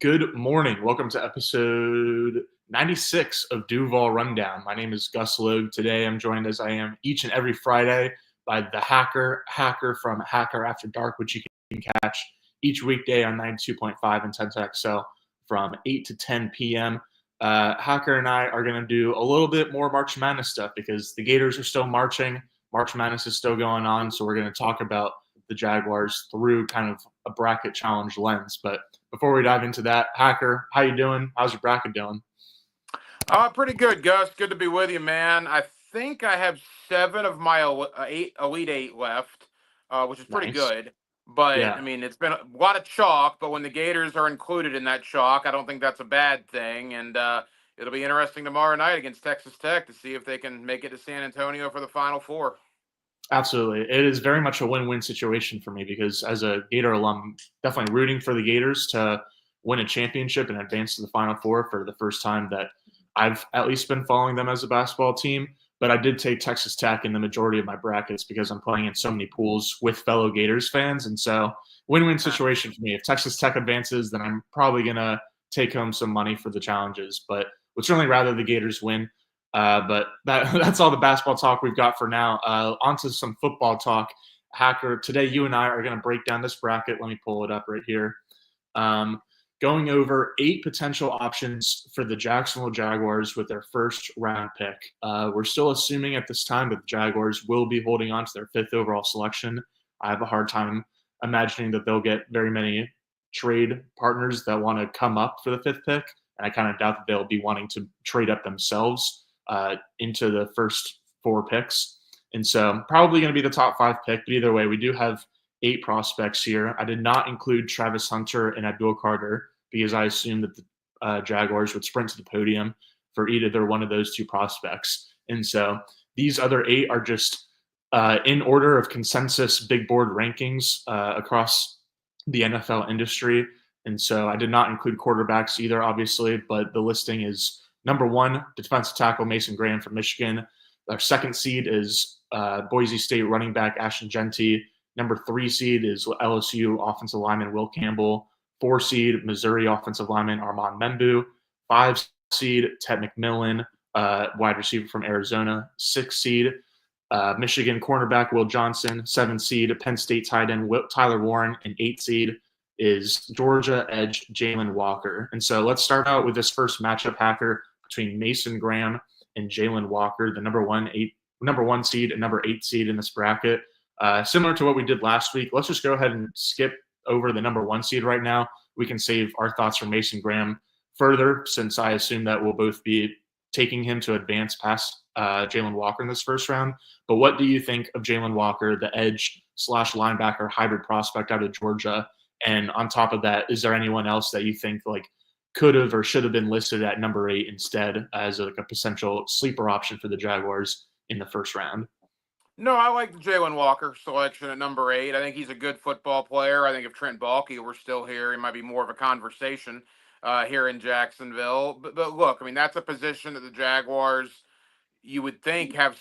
Good morning. Welcome to episode 96 of Duval Rundown. My name is Gus Logue. Today I'm joined, as I am each and every Friday, by the Hacker from Hacker After Dark, which you can catch each weekday on 92.5 and 10XL from 8 to 10 p.m. Hacker and I are going to do a little bit more March Madness stuff because the Gators are still marching. March Madness is still going on, so we're going to talk about the Jaguars through kind of a bracket challenge lens. But before we dive into that, Hacker, how you doing? How's your bracket doing? Pretty good, Gus. Good to be with you, man. I think I have 7 of my Elite Eight left, which is pretty Nice. good. But, Yeah. I mean, it's been a lot of chalk, but when the Gators are included in that chalk, I don't think that's a bad thing. And it'll be interesting tomorrow night against Texas Tech to see if they can make it to San Antonio for the Final Four. Absolutely. It is very much a win-win situation for me because as a Gator alum, definitely rooting for the Gators to win a championship and advance to the Final Four for the first time that I've at least been following them as a basketball team. But I did take Texas Tech in the majority of my brackets because I'm playing in so many pools with fellow Gators fans. And so win-win situation for me. If Texas Tech advances, then I'm probably going to take home some money for the challenges. But would certainly rather the Gators win. But that's all the basketball talk we've got for now. On to some football talk. Hacker, today you and I are going to break down this bracket. Let me pull it up right here. Going over 8 potential options for the Jacksonville Jaguars with their first round pick. We're still assuming at this time that the Jaguars will be holding on to their 5th overall selection. I have a hard time imagining that they'll get very many trade partners that want to come up for the 5th pick. And I kind of doubt that they'll be wanting to trade up themselves into the first 4 picks. And so probably going to be the top 5 pick. But either way, we do have 8 prospects here. I did not include Travis Hunter and Abdul Carter because I assumed that the Jaguars would sprint to the podium for either one of those 2 prospects. And so these other 8 are just in order of consensus big board rankings across the NFL industry. And so I did not include quarterbacks either, obviously, but the listing is number 1, defensive tackle Mason Graham from Michigan. Our 2nd seed is Boise State running back Ashton Jeanty. Number 3 seed is LSU offensive lineman Will Campbell. 4 seed Missouri offensive lineman Armand Membou. 5 seed Ted McMillan, wide receiver from Arizona. 6 seed Michigan cornerback Will Johnson. 7 seed Penn State tight end Tyler Warren. And 8 seed is Georgia edge Jalen Walker. And so let's start out with this first matchup, Hacker, between Mason Graham and Jalen Walker, the number 1 seed and number 8 seed in this bracket. Similar to what we did last week, let's just go ahead and skip over the number 1 seed right now. We can save our thoughts for Mason Graham further, since I assume that we'll both be taking him to advance past Jalen Walker in this first round. But what do you think of Jalen Walker, the edge/linebacker hybrid prospect out of Georgia? And on top of that, is there anyone else that you think could have or should have been listed at number 8 instead as a potential sleeper option for the Jaguars in the first round? No, I like the Jalen Walker selection at number 8. I think he's a good football player. I think if Trent Baalke were still here, he might be more of a conversation here in Jacksonville. But look, I mean, that's a position that the Jaguars, you would think, have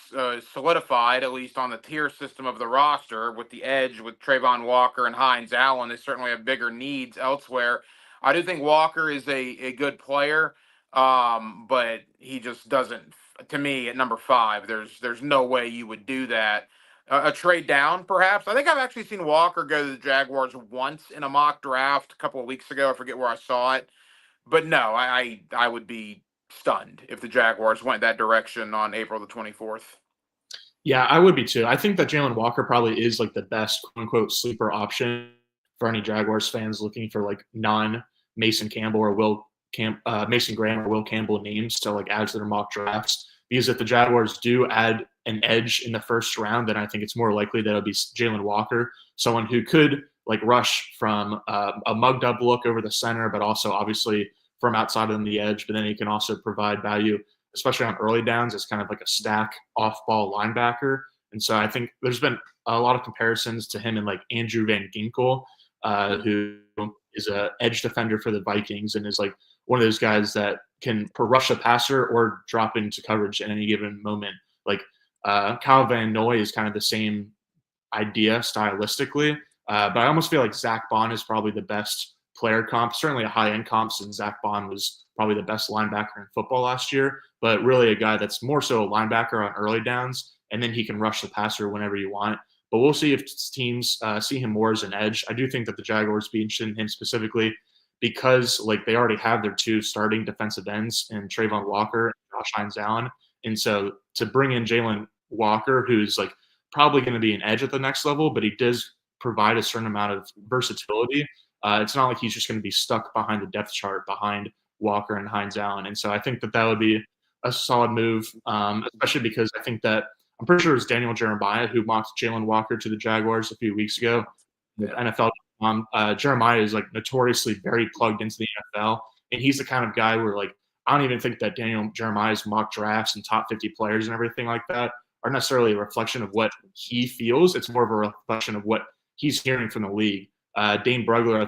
solidified, at least on the tier system of the roster, with the edge with Trayvon Walker and Hines Allen. They certainly have bigger needs elsewhere. I do think Walker is a good player, but he just doesn't. To me, at number 5, there's no way you would do that. A trade down, perhaps. I think I've actually seen Walker go to the Jaguars once in a mock draft a couple of weeks ago. I forget where I saw it, but no, I would be stunned if the Jaguars went that direction on April the 24th. Yeah, I would be too. I think that Jalen Walker probably is the best quote unquote sleeper option for any Jaguars fans looking for non Mason Campbell or Mason Graham or Will Campbell names to add to their mock drafts. Because if the Jaguars do add an edge in the first round, then I think it's more likely that it'll be Jalen Walker, someone who could rush from a mugged up look over the center, but also obviously from outside on the edge. But then he can also provide value, especially on early downs, as kind of a stack off-ball linebacker. And so I think there's been a lot of comparisons to him and Andrew Van Ginkel, who is an edge defender for the Vikings and is one of those guys that can rush a passer or drop into coverage at any given moment. Kyle Van Noy is kind of the same idea stylistically, but I almost feel like Zach Bond is probably the best player comp, certainly a high-end comp since Zach Bond was probably the best linebacker in football last year, but really a guy that's more so a linebacker on early downs, and then he can rush the passer whenever you want. But we'll see if teams see him more as an edge. I do think that the Jaguars be interested in him specifically because like they already have their two starting defensive ends in Trayvon Walker and Josh Hines Allen. And so to bring in Jalen Walker, who's like probably going to be an edge at the next level, but he does provide a certain amount of versatility. It's not like he's just going to be stuck behind the depth chart behind Walker and Hines Allen. And so I think that that would be a solid move, especially because I think that I'm pretty sure it was Daniel Jeremiah who mocked Jalen Walker to the Jaguars a few weeks ago. The NFL. Jeremiah is like notoriously very plugged into the NFL, and he's the kind of guy where like I don't even think that Daniel Jeremiah's mock drafts and top 50 players and everything like that are necessarily a reflection of what he feels. It's more of a reflection of what he's hearing from the league. Dane Brugler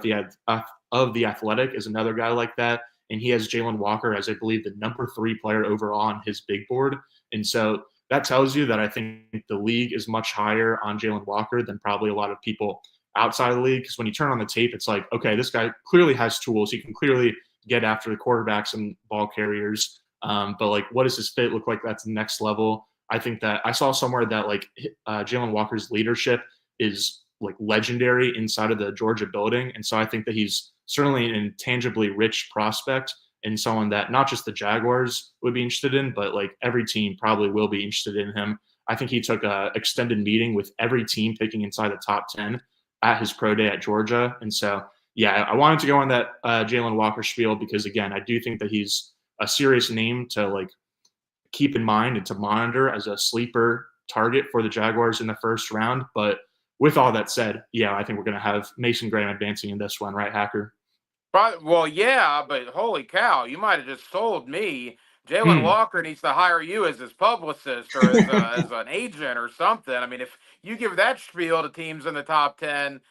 of the Athletic is another guy like that, and he has Jalen Walker as I believe the number 3 player overall on his big board, and so that tells you that I think the league is much higher on Jalen Walker than probably a lot of people outside of the league. Because when you turn on the tape, it's like, okay, this guy clearly has tools. He can clearly get after the quarterbacks and ball carriers. But like, what does his fit look like? That's the next level. I think that I saw somewhere that like Jalen Walker's leadership is like legendary inside of the Georgia building. And so I think that he's certainly an intangibly rich prospect and someone that not just the Jaguars would be interested in, but like every team probably will be interested in him. I think he took a extended meeting with every team picking inside the top 10 at his pro day at Georgia. And so, yeah, I wanted to go on that Jalen Walker spiel because, again, I do think that he's a serious name to like keep in mind and to monitor as a sleeper target for the Jaguars in the first round. But with all that said, yeah, I think we're going to have Mason Graham advancing in this one, right, Hacker? Well, yeah, but holy cow, you might have just sold me. Jalen Walker needs to hire you as his publicist or as an agent or something. I mean, if you give that spiel to teams in the top 10,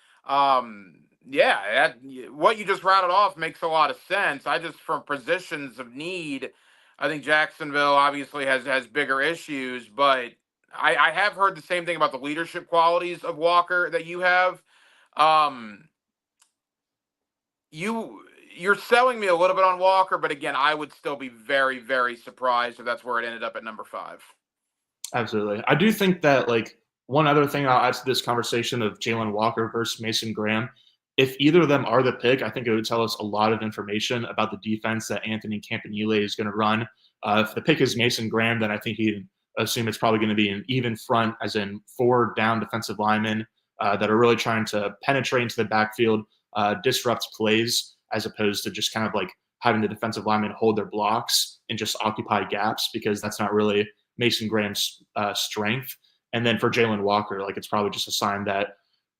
yeah, what you just rattled off makes a lot of sense. I just, from positions of need, I think Jacksonville obviously has bigger issues, but I have heard the same thing about the leadership qualities of Walker that you have. Um, you're selling me a little bit on Walker, but again, I would still be very, very surprised if that's where it ended up at number 5. Absolutely. I do think that like one other thing I'll add to this conversation of Jalen Walker versus Mason Graham, if either of them are the pick, I think it would tell us a lot of information about the defense that Anthony Campanile is going to run. If the pick is Mason Graham, then I think he'd assume it's probably going to be an even front, as in 4 down defensive linemen that are really trying to penetrate into the backfield, disrupt plays, as opposed to just kind of like having the defensive linemen hold their blocks and just occupy gaps, because that's not really Mason Graham's strength. And then for Jalen Walker, like it's probably just a sign that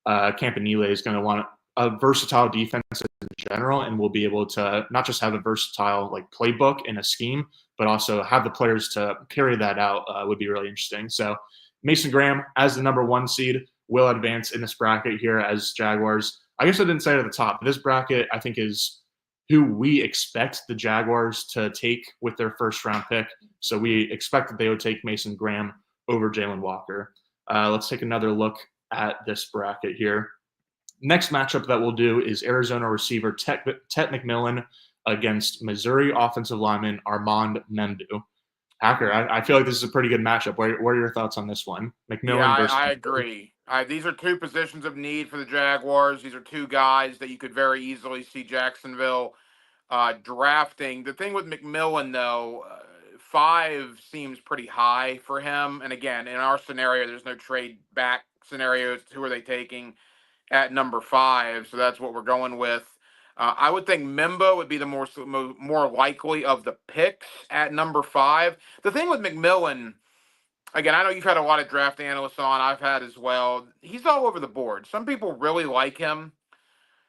Campanile is going to want a versatile defense in general, and will be able to not just have a versatile like playbook and a scheme, but also have the players to carry that out would be really interesting. So Mason Graham as the number 1 seed will advance in this bracket here as Jaguars. I guess I didn't say it at the top, but this bracket I think is who we expect the Jaguars to take with their first round pick. So we expect that they would take Mason Graham over Jalen Walker. Let's take another look at this bracket here. Next matchup that we'll do is Arizona receiver Tet McMillan against Missouri offensive lineman Armand Membou. Hacker, I feel like this is a pretty good matchup. What are your thoughts on this one? McMillan versus I agree. These are 2 positions of need for the Jaguars. These are 2 guys that you could very easily see Jacksonville drafting. The thing with McMillan, though, 5 seems pretty high for him. And again, in our scenario, there's no trade back scenarios. Who are they taking at number 5? So that's what we're going with. I would think Membou would be the more likely of the picks at number 5. The thing with McMillan, again, I know you've had a lot of draft analysts on. I've had as well. He's all over the board. Some people really like him.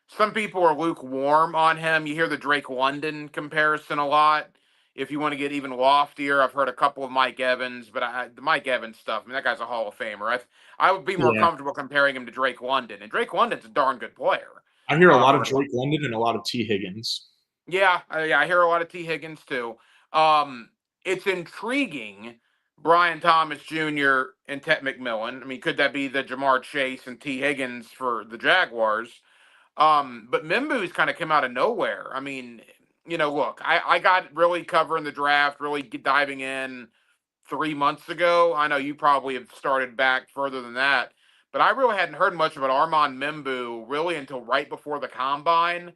Some people are lukewarm on him. You hear the Drake London comparison a lot. If you want to get even loftier, I've heard a couple of Mike Evans, but the Mike Evans stuff, I mean, that guy's a Hall of Famer. I would be more comfortable comparing him to Drake London, and Drake London's a darn good player. I hear a lot of Drake London and a lot of T. Higgins. Yeah, I hear a lot of T. Higgins too. It's intriguing, Brian Thomas Jr. and Tet McMillan. I mean, could that be the Jamar Chase and T. Higgins for the Jaguars? But Membou's kind of come out of nowhere. I mean, look, I got really covering the draft, really diving in 3 months ago. I know you probably have started back further than that, but I really hadn't heard much about Armand Membou really until right before the combine,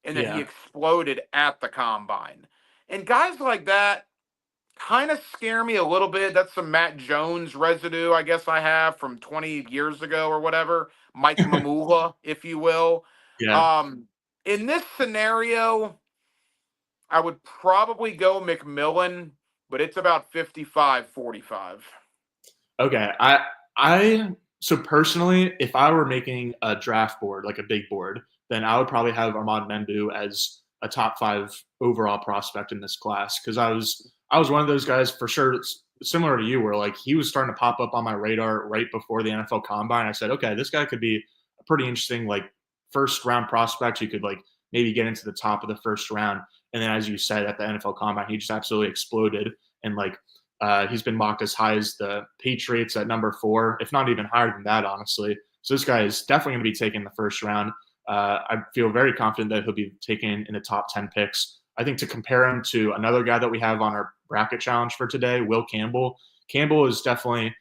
and then he Yeah. exploded at the combine. And guys like that kind of scare me a little bit. That's some Matt Jones residue, I guess I have from 20 years ago or whatever. Mike Mamula, if you will. Yeah. Um, in this scenario, I would probably go McMillan, but it's about 55-45. Okay. So personally, if I were making a draft board, like a big board, then I would probably have Armand Membou as a top 5 overall prospect in this class, because I was one of those guys for sure, similar to you, where like he was starting to pop up on my radar right before the NFL Combine. I said, okay, this guy could be a pretty interesting like first round prospect. You could like maybe get into the top of the first round, and then as you said at the NFL Combine, he just absolutely exploded, and like he's been mocked as high as the Patriots at number 4, if not even higher than that, honestly. So this guy is definitely going to be taken in the first round. I feel very confident that he'll be taken in the top 10 picks. I think to compare him to another guy that we have on our bracket challenge for today, Will Campbell. Campbell is definitely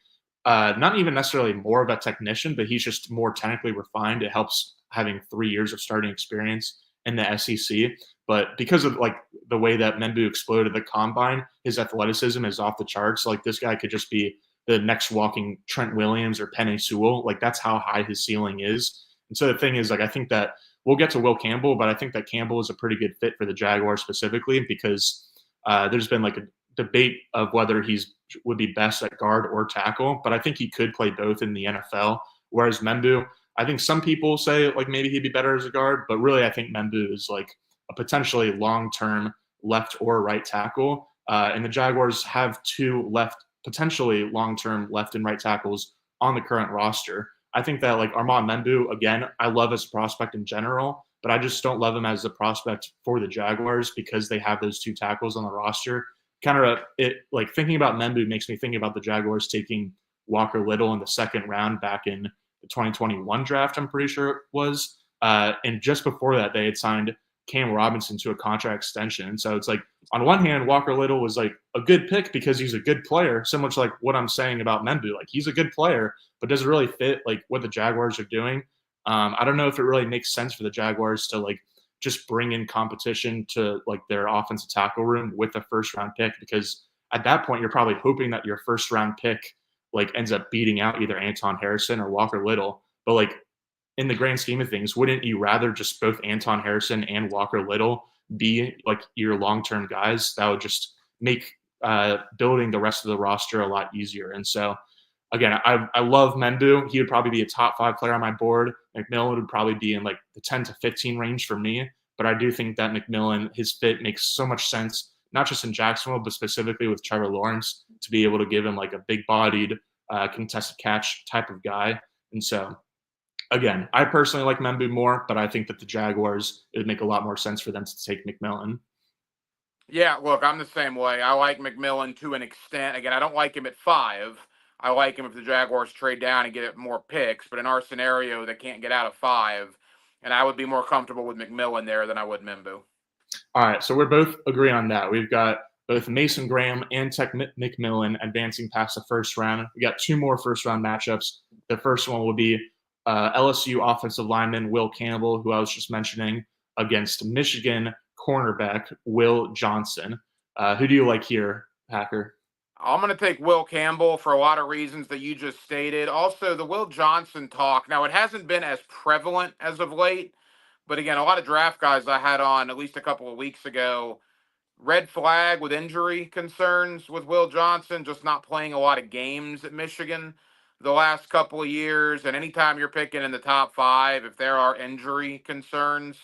not even necessarily more of a technician, but he's just more technically refined. It helps having 3 years of starting experience in the SEC. But because of like the way that Membou exploded the combine, his athleticism is off the charts. Like this guy could just be the next walking Trent Williams or Penei Sewell. Like that's how high his ceiling is. And so the thing is, like, I think that we'll get to Will Campbell, but I think that Campbell is a pretty good fit for the Jaguars specifically because there's been like a debate of whether he's would be best at guard or tackle, but I think he could play both in the NFL. Whereas Membou, I think some people say like maybe he'd be better as a guard, but really I think Membou is like a potentially long-term left or right tackle. And the Jaguars have 2 potentially long-term left and right tackles on the current roster. I think that like Armand Membou, again, I love as a prospect in general, but I just don't love him as a prospect for the Jaguars because they have those 2 tackles on the roster. Kind of it like thinking about Membou makes me think about the Jaguars taking Walker Little in the 2nd round back in the 2021 draft, I'm pretty sure it was. And just before that, they had signed Cam Robinson to a contract extension. And so it's like, on one hand, Walker Little was like a good pick because he's a good player, similar to like what I'm saying about Membou. Like he's a good player, but does it really fit like what the Jaguars are doing? I don't know if it really makes sense for the Jaguars to like just bring in competition to like their offensive tackle room with a 1st round pick, because at that point you're probably hoping that your 1st round pick like ends up beating out either Anton Harrison or Walker Little. But like in the grand scheme of things, wouldn't you rather just both Anton Harrison and Walker Little be like your long-term guys? That would just make building the rest of the roster a lot easier. And so again, I love Membou. He would probably be a top 5 player on my board. McMillan would probably be in like the 10 to 15 range for me. But I do think that McMillan, his fit makes so much sense, not just in Jacksonville, but specifically with Trevor Lawrence, to be able to give him like a big-bodied, contested catch type of guy. And so, again, I personally like Membou more, but I think that the Jaguars, it would make a lot more sense for them to take McMillan. Yeah, look, I'm the same way. I like McMillan to an extent. Again, I don't like him at 5. I like him if the Jaguars trade down and get more picks. But in our scenario, they can't get out of 5. And I would be more comfortable with McMillan there than I would Membou. All right, so we're both agreeing on that. We've got both Mason Graham and Tech McMillan advancing past the 1st round. We got 2 more 1st round matchups. The first one will be LSU offensive lineman Will Campbell, who I was just mentioning, against Michigan cornerback Will Johnson. Who do you like here, Hacker? I'm going to take Will Campbell for a lot of reasons that you just stated. Also, the Will Johnson talk. Now, it hasn't been as prevalent as of late, but again, a lot of draft guys I had on at least a couple of weeks ago, red flag with injury concerns with Will Johnson, just not playing a lot of games at Michigan the last couple of years. And anytime you're picking in the top 5, if there are injury concerns,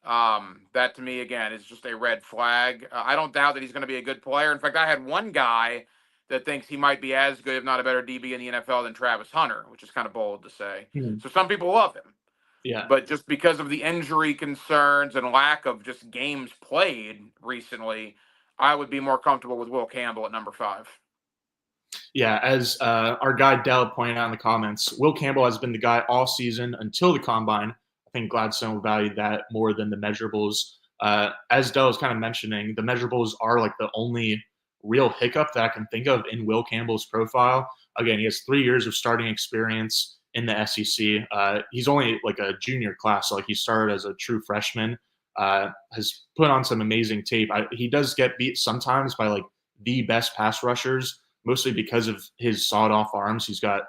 that to me, again, is just a red flag. I don't doubt that he's going to be a good player. In fact, I had one guy that thinks he might be as good, if not a better DB in the NFL than Travis Hunter, which is kind of bold to say. So some people love him. Yeah. But just because of the injury concerns and lack of just games played recently, I would be more comfortable with Will Campbell at number 5. Yeah, as our guy Dell pointed out in the comments, Will Campbell has been the guy all season until the combine. think Gladstone valued that more than the measurables. As Dell was kind of mentioning, the measurables are like the only real hiccup that I can think of in Will Campbell's profile. Again, he has 3 years of starting experience in the SEC. He's only like a junior class, so like he started as a true freshman. Has put on some amazing tape. He does get beat sometimes by like the best pass rushers, mostly because of his sawed-off arms. He's got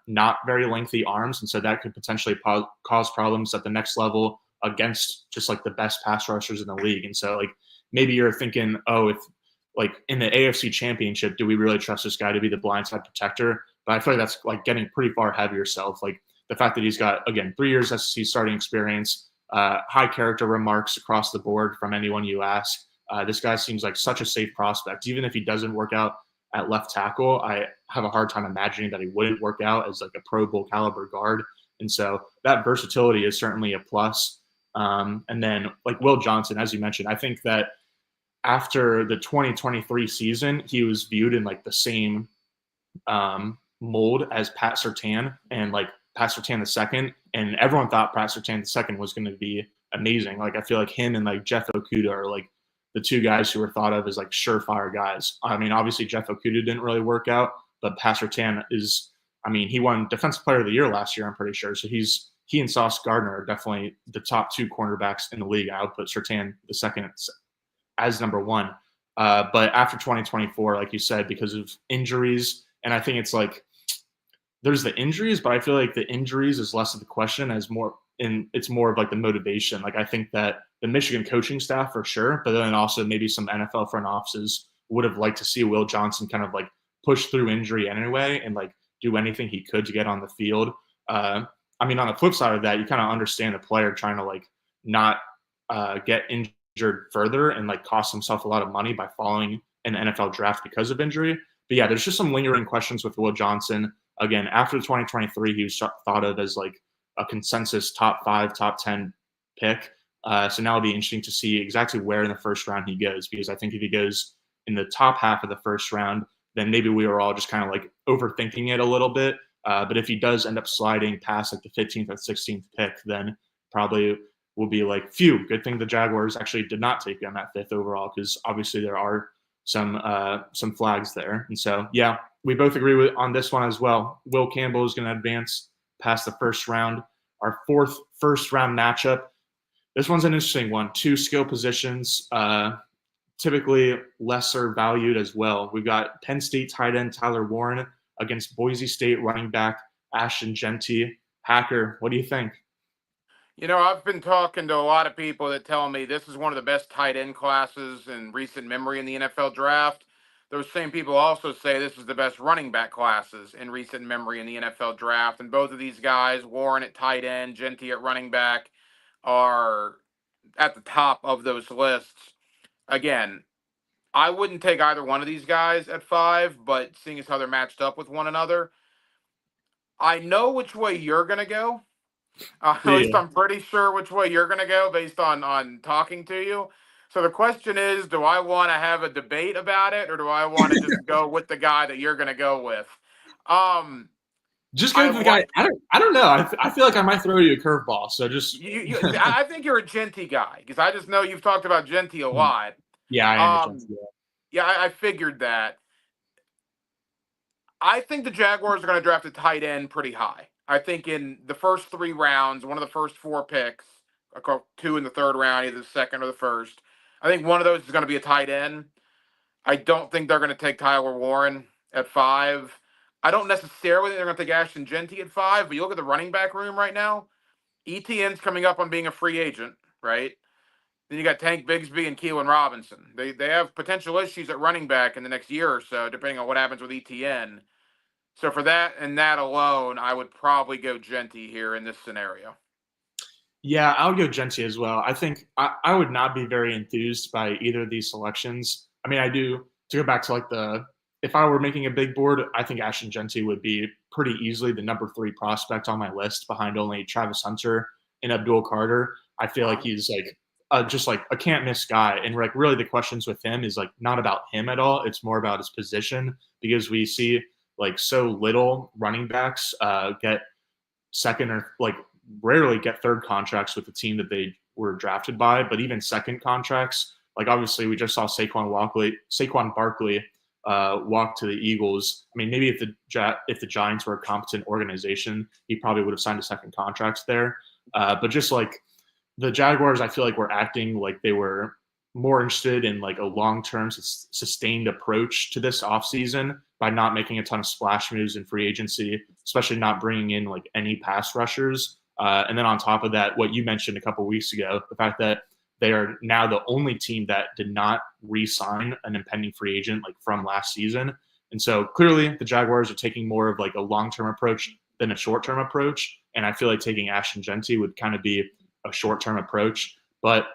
not very lengthy arms, and so that could potentially cause problems at the next level against just like the best pass rushers in the league. And so like maybe you're thinking, oh, if like in the AFC Championship, do we really trust this guy to be the blindside protector? But I feel like that's like getting pretty far ahead of yourself. Like the fact that he's got, again, 3 years SEC starting experience, high character remarks across the board from anyone you ask. This guy seems like such a safe prospect. Even if he doesn't work out at left tackle, I have a hard time imagining that he wouldn't work out as like a Pro Bowl caliber guard. And so that versatility is certainly a plus. And then like Will Johnson, as you mentioned, I think that after the 2023 season, he was viewed in like the same mold as Pat Surtain and like Pat Surtain II, and everyone thought Pat Surtain II was going to be amazing. Like I feel like him and like Jeff Okudah are like the two guys who were thought of as like surefire guys. I mean, obviously Jeff Okudah didn't really work out, but Pat Surtain is, I mean, he won Defensive Player of the Year last year, I'm pretty sure. So he and Sauce Gardner are definitely the top two cornerbacks in the league. I would put Surtain II as number one. But after 2024, like you said, because of injuries, and I think it's like there's the injuries, but I feel like the injuries is less of the question as more, and it's more of like the motivation. Like I think that the Michigan coaching staff for sure, but then also maybe some NFL front offices would have liked to see Will Johnson kind of like push through injury anyway and like do anything he could to get on the field. I mean, on the flip side of that, you kind of understand the player trying to like not get injured further and like cost himself a lot of money by following an NFL draft because of injury. But yeah, there's just some lingering questions with Will Johnson. Again, after 2023, he was thought of as like a consensus top 5, top 10 pick. So now it'll be interesting to see exactly where in the first round he goes, because I think if he goes in the top half of the first round, then maybe we were all just kind of like overthinking it a little bit. But if he does end up sliding past like the 15th or 16th pick, then probably will be like, phew, good thing the Jaguars actually did not take him at 5th overall, because obviously there are some flags there. And so, yeah, we both agree on this one as well. Will Campbell is going to advance past the first round. Our 4th first round matchup. This one's an interesting one. 2 skill positions, typically lesser valued as well. We've got Penn State tight end Tyler Warren against Boise State running back Ashton Jeanty. Hacker, what do you think? You know, I've been talking to a lot of people that tell me this is one of the best tight end classes in recent memory in the NFL draft. Those same people also say this is the best running back classes in recent memory in the NFL draft. And both of these guys, Warren at tight end, Jeanty at running back, are at the top of those lists. Again, I wouldn't take either one of these guys at 5, but seeing as how they're matched up with one another, I know which way you're going to go. At least I'm pretty sure which way you're going to go based on talking to you. So the question is, do I want to have a debate about it, or do I want to just go with the guy that you're going to go with? Just go with the guy. I don't know. I feel like I might throw you a curveball. So just I think you're a Jeanty guy, because I just know you've talked about Jeanty a lot. Yeah, I am a Jeanty guy. Yeah, I figured that. I think the Jaguars are going to draft a tight end pretty high. I think in the first 3 rounds, one of the first 4 picks, 2 in the 3rd round, either the 2nd or the 1st, I think one of those is going to be a tight end. I don't think they're going to take Tyler Warren at 5. I don't necessarily think they're going to take Ashton Jeanty at 5, but you look at the running back room right now, ETN's coming up on being a free agent, right? Then you got Tank Bigsby and Keelan Robinson. They have potential issues at running back in the next year or so, depending on what happens with ETN. So for that and that alone, I would probably go Jeanty here in this scenario. Yeah, I would go Jeanty as well. I think I would not be very enthused by either of these selections. I mean, I do, to go back to like if I were making a big board, I think Ashton Jeanty would be pretty easily the number 3 prospect on my list, behind only Travis Hunter and Abdul Carter. I feel like he's like just like a can't miss guy. And like really the questions with him is like not about him at all. It's more about his position, because we see like so little running backs get second or like rarely get third contracts with the team that they were drafted by, but even second contracts. Like obviously, we just saw Saquon Barkley walk to the Eagles. I mean, maybe if the Giants were a competent organization, he probably would have signed a second contract there. But just like the Jaguars, I feel like were acting like they were more interested in like a long-term sustained approach to this offseason by not making a ton of splash moves in free agency, especially not bringing in like any pass rushers. And then on top of that, what you mentioned a couple of weeks ago, the fact that they are now the only team that did not re-sign an impending free agent like from last season. And so clearly the Jaguars are taking more of like a long-term approach than a short-term approach. And I feel like taking Ashton Jeanty would kind of be a short-term approach. But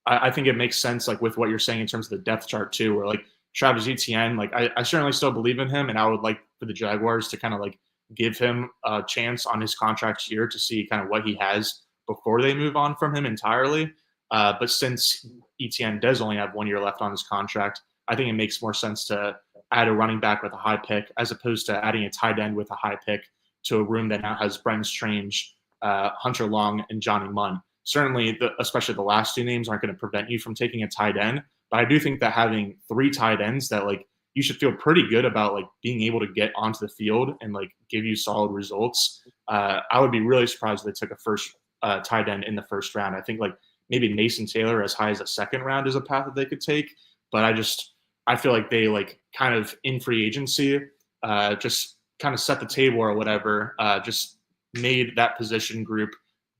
I think it makes sense, like with what you're saying in terms of the depth chart too, where like Travis Etienne, like I certainly still believe in him, and I would like for the Jaguars to kind of like give him a chance on his contract year to see kind of what he has before they move on from him entirely. But since Etienne does only have 1 year left on his contract, I think it makes more sense to add a running back with a high pick as opposed to adding a tight end with a high pick to a room that now has Brenton Strange, Hunter Long, and Johnny Munn. Certainly, especially the last two names aren't going to prevent you from taking a tight end. But I do think that having three tight ends that like you should feel pretty good about like being able to get onto the field and like give you solid results. I would be really surprised if they took a first tight end in the first round. I think like maybe Mason Taylor as high as a second round is a path that they could take. But I feel like they like kind of in free agency just kind of set the table or whatever, just made that position group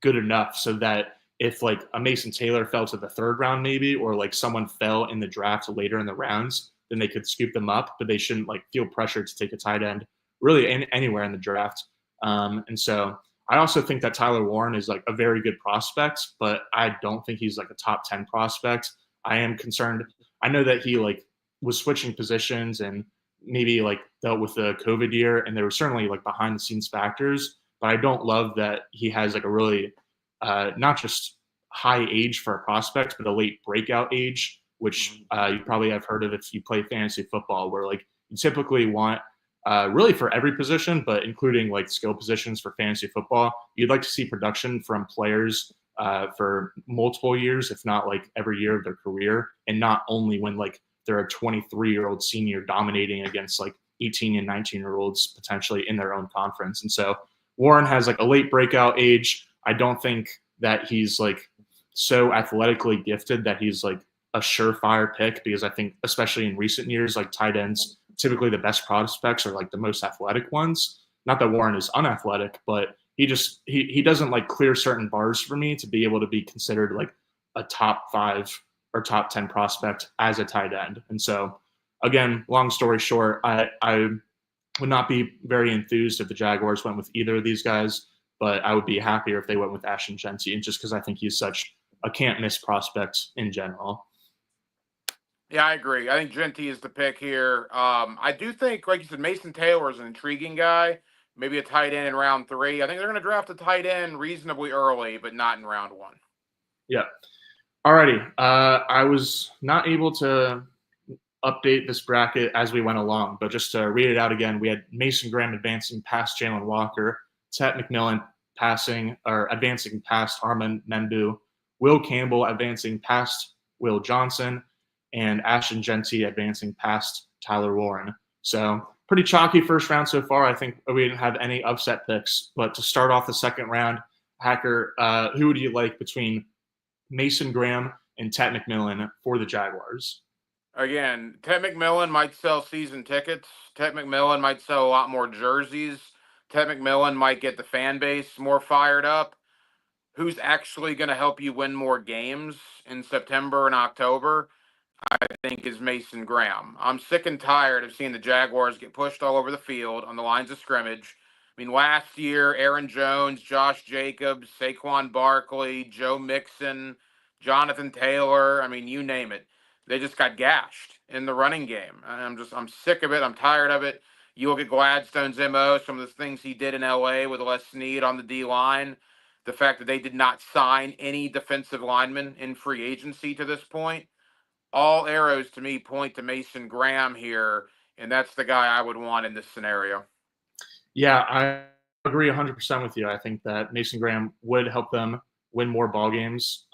good enough so that if like a Mason Taylor fell to the third round maybe, or like someone fell in the draft later in the rounds, then they could scoop them up, but they shouldn't like feel pressured to take a tight end really anywhere in the draft. And so I also think that Tyler Warren is like a very good prospect, but I don't think he's like a top 10 prospect. I am concerned. I know that he like was switching positions and maybe like dealt with the COVID year, and there were certainly like behind the scenes factors, but I don't love that he has like a really not just high age for a prospect, but a late breakout age, which you probably have heard of if you play fantasy football, where like you typically want really for every position, but including like skill positions for fantasy football, you'd like to see production from players for multiple years, if not like every year of their career, and not only when like they're a 23-year-old senior dominating against like 18 and 19-year-olds potentially in their own conference. And so Warren has like a late breakout age. I don't think that he's like so athletically gifted that he's like a surefire pick, because I think especially in recent years, like tight ends, typically the best prospects are like the most athletic ones. Not that Warren is unathletic, but he doesn't like clear certain bars for me to be able to be considered like a top 5 or top 10 prospect as a tight end. And so again, long story short, I would not be very enthused if the Jaguars went with either of these guys, but I would be happier if they went with Ashton Jeanty, and just because I think he's such a can't miss prospect in general. Yeah, I agree. I think Jeanty is the pick here. I do think, like you said, Mason Taylor is an intriguing guy. Maybe a tight end in round 3. I think they're going to draft a tight end reasonably early, but not in round 1. Yeah. Alrighty. I was not able to update this bracket as we went along, but just to read it out again, we had Mason Graham advancing past Jalen Walker, Tet McMillan advancing past Armand Membou, Will Campbell advancing past Will Johnson, and Ashton Jeanty advancing past Tyler Warren. So pretty chalky first round so far. I think we didn't have any upset picks, but to start off the second round, Hacker, who would you like between Mason Graham and Tet McMillan for the Jaguars? Again, Ted McMillan might sell season tickets. Ted McMillan might sell a lot more jerseys. Ted McMillan might get the fan base more fired up. Who's actually going to help you win more games in September and October, I think, is Mason Graham. I'm sick and tired of seeing the Jaguars get pushed all over the field on the lines of scrimmage. I mean, last year, Aaron Jones, Josh Jacobs, Saquon Barkley, Joe Mixon, Jonathan Taylor, I mean, you name it. They just got gashed in the running game. I'm sick of it. I'm tired of it. You look at Gladstone's MO, some of the things he did in LA with Les Snead on the D line, the fact that they did not sign any defensive linemen in free agency to this point. All arrows to me point to Mason Graham here, and that's the guy I would want in this scenario. Yeah, I agree 100% with you. I think that Mason Graham would help them win more ball games.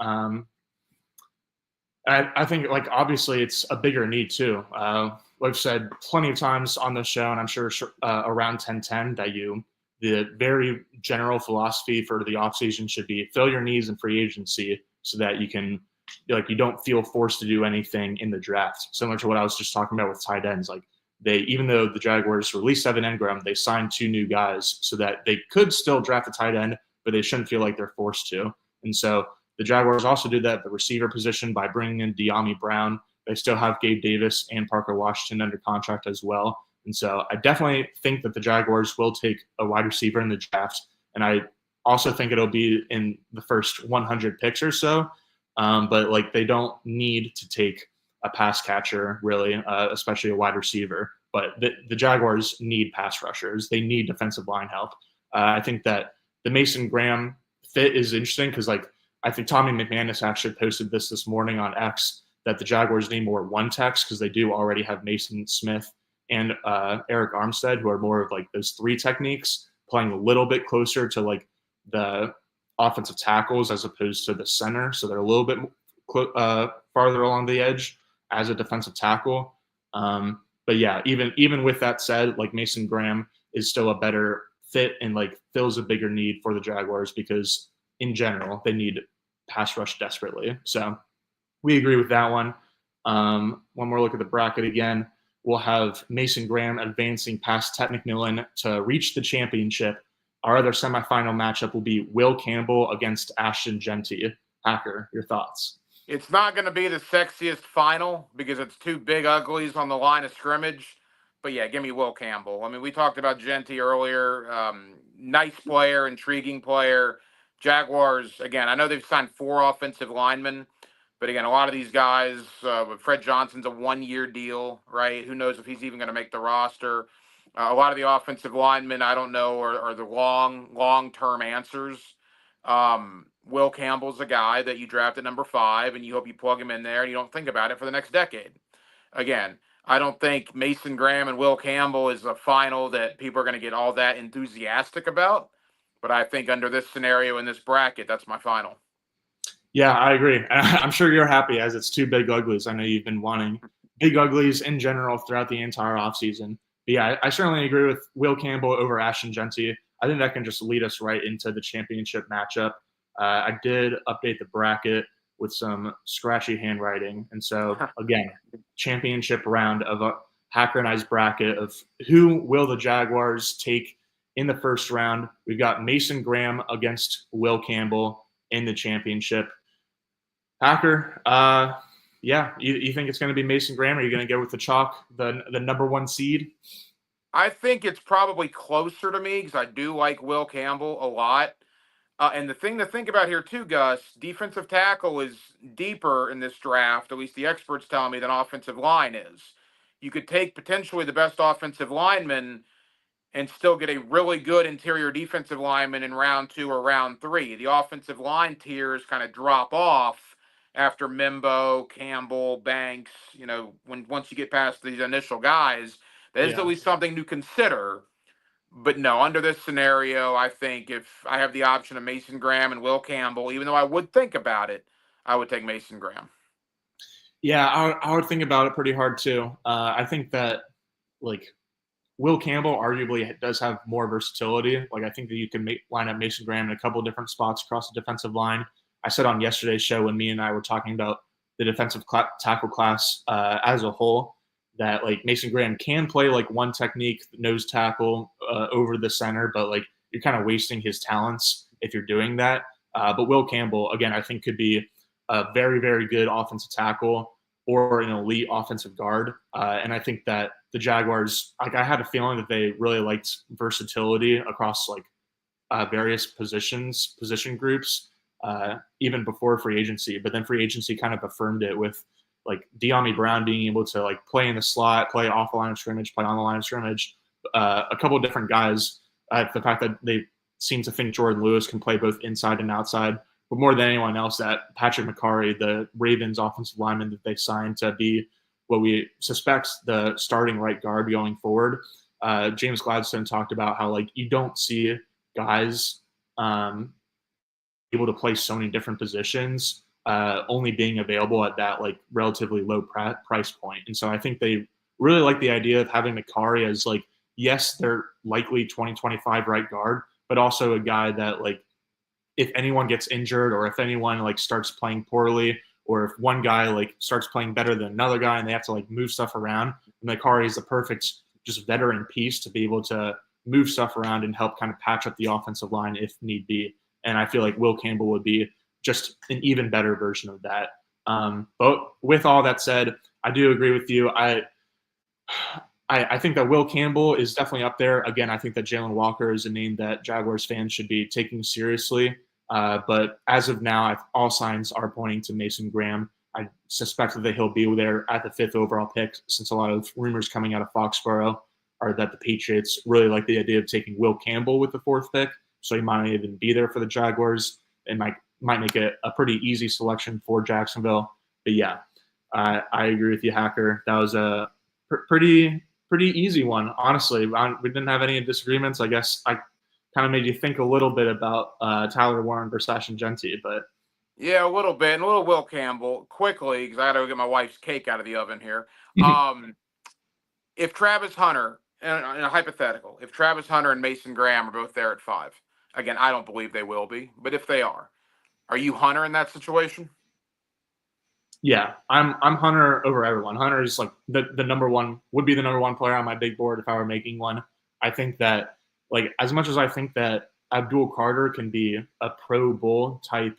I think, like, obviously it's a bigger need too. I've said plenty of times on the show, and I'm sure around 10-10, that the very general philosophy for the offseason should be fill your needs in free agency so that you can, like, you don't feel forced to do anything in the draft. Similar to what I was just talking about with tight ends. Like, even though the Jaguars released Evan Engram, they signed 2 new guys so that they could still draft a tight end, but they shouldn't feel like they're forced to. And so the Jaguars also did that at the receiver position by bringing in Dyami Brown. They still have Gabe Davis and Parker Washington under contract as well. And so I definitely think that the Jaguars will take a wide receiver in the draft. And I also think it'll be in the first 100 picks or so. But, like, they don't need to take a pass catcher, really, especially a wide receiver. But the Jaguars need pass rushers. They need defensive line help. I think that the Mason Graham fit is interesting because, like, I think Tommy McManus actually posted this morning on X that the Jaguars need more one techs because they do already have Mason Smith and Eric Armstead, who are more of, like, those 3 techniques, playing a little bit closer to, like, the offensive tackles as opposed to the center. So they're a little bit farther along the edge as a defensive tackle. But yeah, even with that said, like, Mason Graham is still a better fit and, like, fills a bigger need for the Jaguars because in general they need pass rush desperately. So we agree with that one. One more look at the bracket again. We'll have Mason Graham advancing past Ted McMillan to reach the championship. Our other semifinal matchup will be Will Campbell against Ashton Jeanty. Hacker, your thoughts? It's not going to be the sexiest final because it's 2 big uglies on the line of scrimmage. But yeah, give me Will Campbell. I mean, we talked about Jeanty earlier. Nice player, intriguing player. Jaguars, again, I know they've signed 4 offensive linemen. But again, a lot of these guys, Fred Johnson's a 1-year deal, right? Who knows if he's even going to make the roster. A lot of the offensive linemen, I don't know, are the long-term answers. Will Campbell's a guy that you draft at number 5, and you hope you plug him in there, and you don't think about it for the next decade. Again, I don't think Mason Graham and Will Campbell is a final that people are going to get all that enthusiastic about. But I think under this scenario in this bracket, that's my final. Yeah, I agree. I'm sure you're happy as it's 2 big uglies. I know you've been wanting big uglies in general throughout the entire offseason. But yeah, I certainly agree with Will Campbell over Ashton Jeanty. I think that can just lead us right into the championship matchup. I did update the bracket with some scratchy handwriting. And so, again, championship round of a Hacker and I's bracket of who will the Jaguars take in the first round. We've got Mason Graham against Will Campbell in the championship. Hacker, you think it's going to be Mason Graham? Are you going to go with the chalk, the number 1 seed? I think it's probably closer to me because I do like Will Campbell a lot. And the thing to think about here too, Gus, defensive tackle is deeper in this draft, at least the experts tell me, than offensive line is. You could take potentially the best offensive lineman and still get a really good interior defensive lineman in round 2 or round 3. The offensive line tiers kind of drop off after Membou, Campbell, Banks, once you get past these initial guys. That is at least something to consider. But no, under this scenario, I think if I have the option of Mason Graham and Will Campbell, even though I would think about it, I would take Mason Graham. Yeah, I would think about it pretty hard too. I think that, like, Will Campbell arguably does have more versatility. Like, I think that you can line up Mason Graham in a couple of different spots across the defensive line. I said on yesterday's show when me and I were talking about the defensive tackle class as a whole that, like, Mason Graham can play, like, 1 technique, nose tackle over the center, but, like, you're kind of wasting his talents if you're doing that. But Will Campbell, again, I think could be a very, very good offensive tackle or an elite offensive guard. And I think that the Jaguars, like, I had a feeling that they really liked versatility across, like, various position groups, even before free agency. But then free agency kind of affirmed it with, like, Dyami Brown being able to, like, play in the slot, play off the line of scrimmage, play on the line of scrimmage. A couple of different guys. The fact that they seem to think Jordan Lewis can play both inside and outside. But more than anyone else, that Patrick McCarry, the Ravens offensive lineman that they signed to be what we suspect the starting right guard going forward. James Gladstone talked about how, like, you don't see guys able to play so many different positions, only being available at that like relatively low price point. And so I think they really like the idea of having Makari as like, yes, they're likely 2025 right guard, but also a guy that like if anyone gets injured or if anyone like starts playing poorly or if one guy like starts playing better than another guy and they have to like move stuff around, Makari is the perfect just veteran piece to be able to move stuff around and help kind of patch up the offensive line if need be. And I feel like Will Campbell would be just an even better version of that. But with all that said, I do agree with you. I think that Will Campbell is definitely up there. Again, I think that Jalen Walker is a name that Jaguars fans should be taking seriously. But as of now, all signs are pointing to Mason Graham. I suspect that he'll be there at the 5th overall pick, since a lot of rumors coming out of Foxborough are that the Patriots really like the idea of taking Will Campbell with the 4th pick. So he might even be there for the Jaguars. It might make it a pretty easy selection for Jacksonville. But yeah, I agree with you, Hacker. That was a pretty easy one, honestly. We didn't have any disagreements. I guess I kind of made you think a little bit about Tyler Warren versus Jeanty, but yeah, a little bit, and a little Will Campbell quickly because I got to go get my wife's cake out of the oven here. If Travis Hunter, in a hypothetical, if Travis Hunter and Mason Graham are both there at 5, again, I don't believe they will be, but if they are you Hunter in that situation? Yeah, I'm Hunter over everyone. Hunter is like the number one, would be the number one player on my big board if I were making one. I think that like as much as I think that Abdul Carter can be a Pro Bowl type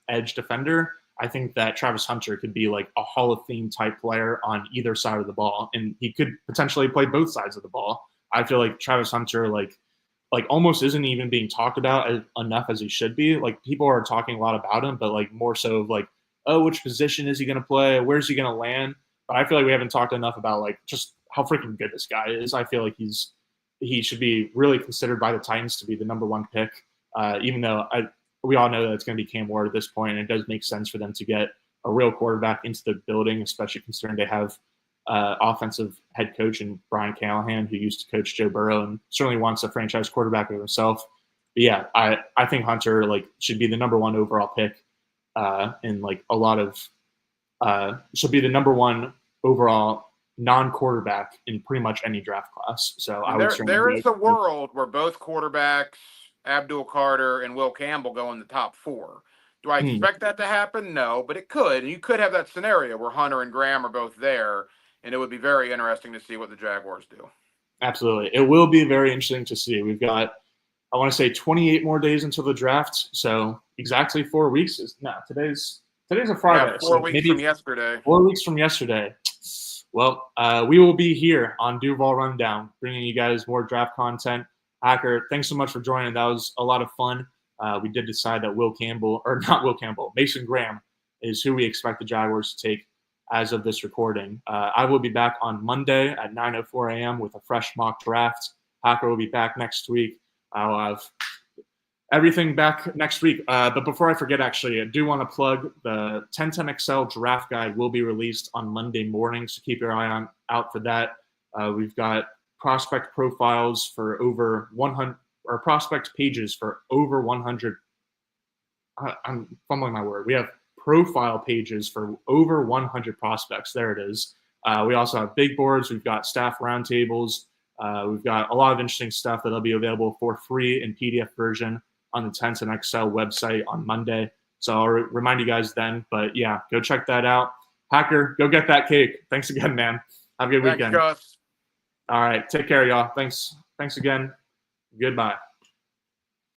edge defender, I think that Travis Hunter could be like a Hall of Fame type player on either side of the ball, and he could potentially play both sides of the ball. I feel like Travis Hunter like almost isn't even being talked about enough as he should be. Like people are talking a lot about him, but like more so of like, oh, which position is he going to play? Where's he going to land? But I feel like we haven't talked enough about like just how freaking good this guy is. I feel like he should be really considered by the Titans to be the number 1 pick, even though we all know that it's going to be Cam Ward at this point, and it does make sense for them to get a real quarterback into the building, especially considering they have offensive head coach and Brian Callahan, who used to coach Joe Burrow and certainly wants a franchise quarterback of himself. But yeah, I think Hunter like should be the number 1 overall pick, and like a lot of should be the number 1 overall non-quarterback in pretty much any draft class. So there is a world where both quarterbacks, Abdul Carter and Will Campbell, go in the top 4. Do I expect that to happen? No, but it could. And you could have that scenario where Hunter and Graham are both there, and it would be very interesting to see what the Jaguars do. Absolutely. It will be very interesting to see. We've got, I want to say, 28 more days until the draft. So exactly 4 weeks. Today's a Friday. Yeah, 4 weeks from yesterday. 4 weeks from yesterday. Well, we will be here on Duval Rundown, bringing you guys more draft content. Hacker, thanks so much for joining. That was a lot of fun. We did decide that Mason Graham is who we expect the Jaguars to take as of this recording. I will be back on Monday at 9:04 a.m. with a fresh mock draft. Hacker will be back next week. I'll have everything back next week. But before I forget, actually, I do want to plug the 1010XL draft guide will be released on Monday morning, so keep your eye out for that. We've got prospect profiles for over 100, or prospect pages for over 100. I'm fumbling my word. We have profile pages for over 100 prospects. There it is. We also have big boards. We've got staff roundtables. We've got a lot of interesting stuff that'll be available for free in PDF version on the 1010XL website on Monday. So I'll remind you guys then. But yeah, go check that out. Hacker, go get that cake. Thanks again, man. Have a good weekend. Thanks, Gus. All right. Take care, y'all. Thanks again. Goodbye.